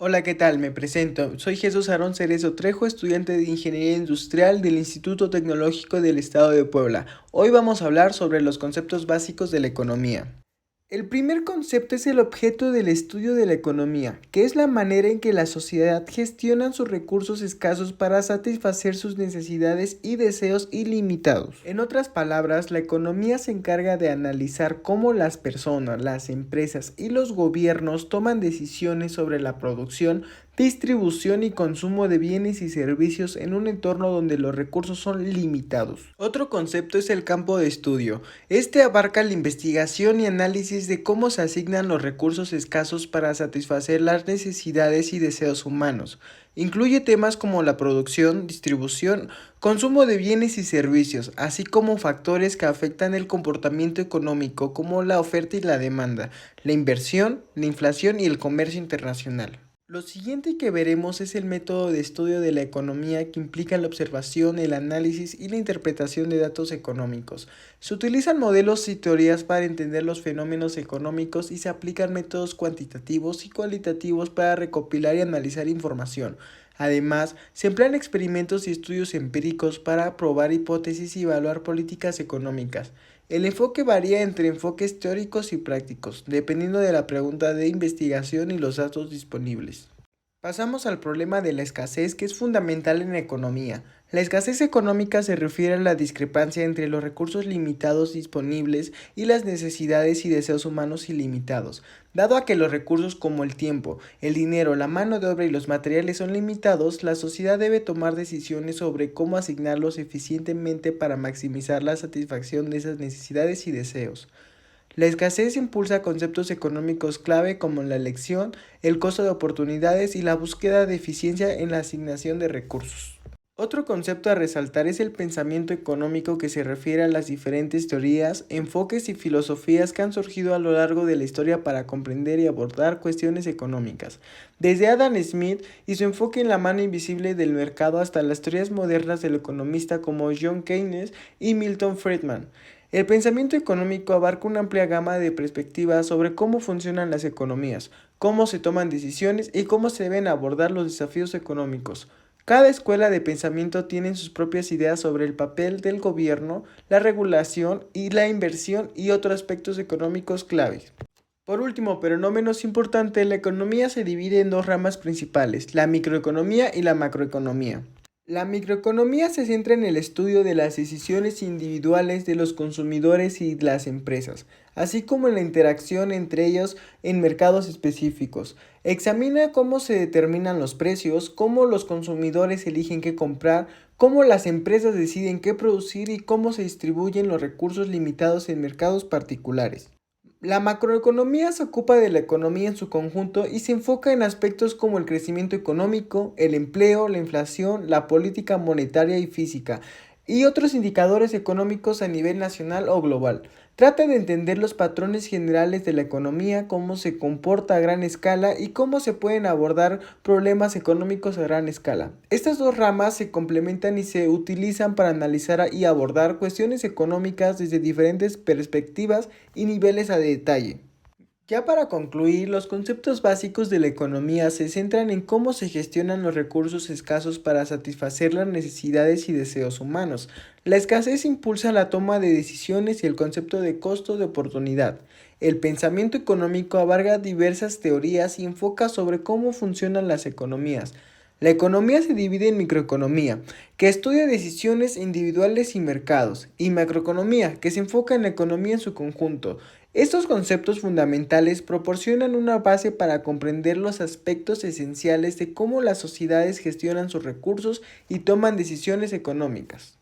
Hola, ¿qué tal? Me presento. Soy Jesús Aarón Cerezo Trejo, estudiante de Ingeniería Industrial del Instituto Tecnológico del Estado de Puebla. Hoy vamos a hablar sobre los conceptos básicos de la economía. El primer concepto es el objeto del estudio de la economía, que es la manera en que la sociedad gestiona sus recursos escasos para satisfacer sus necesidades y deseos ilimitados. En otras palabras, la economía se encarga de analizar cómo las personas, las empresas y los gobiernos toman decisiones sobre la producción, distribución y consumo de bienes y servicios en un entorno donde los recursos son limitados. Otro concepto es el campo de estudio. Este abarca la investigación y análisis de cómo se asignan los recursos escasos para satisfacer las necesidades y deseos humanos. Incluye temas como la producción, distribución, consumo de bienes y servicios, así como factores que afectan el comportamiento económico como la oferta y la demanda, la inversión, la inflación y el comercio internacional. Lo siguiente que veremos es el método de estudio de la economía que implica la observación, el análisis y la interpretación de datos económicos. Se utilizan modelos y teorías para entender los fenómenos económicos y se aplican métodos cuantitativos y cualitativos para recopilar y analizar información. Además, se emplean experimentos y estudios empíricos para probar hipótesis y evaluar políticas económicas. El enfoque varía entre enfoques teóricos y prácticos, dependiendo de la pregunta de investigación y los datos disponibles. Pasamos al problema de la escasez, que es fundamental en la economía. La escasez económica se refiere a la discrepancia entre los recursos limitados disponibles y las necesidades y deseos humanos ilimitados. Dado a que los recursos como el tiempo, el dinero, la mano de obra y los materiales son limitados, la sociedad debe tomar decisiones sobre cómo asignarlos eficientemente para maximizar la satisfacción de esas necesidades y deseos. La escasez impulsa conceptos económicos clave como la elección, el costo de oportunidades y la búsqueda de eficiencia en la asignación de recursos. Otro concepto a resaltar es el pensamiento económico, que se refiere a las diferentes teorías, enfoques y filosofías que han surgido a lo largo de la historia para comprender y abordar cuestiones económicas. Desde Adam Smith y su enfoque en la mano invisible del mercado hasta las teorías modernas del economista como John Keynes y Milton Friedman. El pensamiento económico abarca una amplia gama de perspectivas sobre cómo funcionan las economías, cómo se toman decisiones y cómo se deben abordar los desafíos económicos. Cada escuela de pensamiento tiene sus propias ideas sobre el papel del gobierno, la regulación y la inversión y otros aspectos económicos claves. Por último, pero no menos importante, la economía se divide en dos ramas principales, la microeconomía y la macroeconomía. La microeconomía se centra en el estudio de las decisiones individuales de los consumidores y las empresas, así como en la interacción entre ellos en mercados específicos. Examina cómo se determinan los precios, cómo los consumidores eligen qué comprar, cómo las empresas deciden qué producir y cómo se distribuyen los recursos limitados en mercados particulares. La macroeconomía se ocupa de la economía en su conjunto y se enfoca en aspectos como el crecimiento económico, el empleo, la inflación, la política monetaria y física, y otros indicadores económicos a nivel nacional o global. Trata de entender los patrones generales de la economía, cómo se comporta a gran escala y cómo se pueden abordar problemas económicos a gran escala. Estas dos ramas se complementan y se utilizan para analizar y abordar cuestiones económicas desde diferentes perspectivas y niveles a detalle. Ya para concluir, los conceptos básicos de la economía se centran en cómo se gestionan los recursos escasos para satisfacer las necesidades y deseos humanos. La escasez impulsa la toma de decisiones y el concepto de costo de oportunidad. El pensamiento económico abarca diversas teorías y enfoca sobre cómo funcionan las economías. La economía se divide en microeconomía, que estudia decisiones individuales y mercados, y macroeconomía, que se enfoca en la economía en su conjunto. Estos conceptos fundamentales proporcionan una base para comprender los aspectos esenciales de cómo las sociedades gestionan sus recursos y toman decisiones económicas.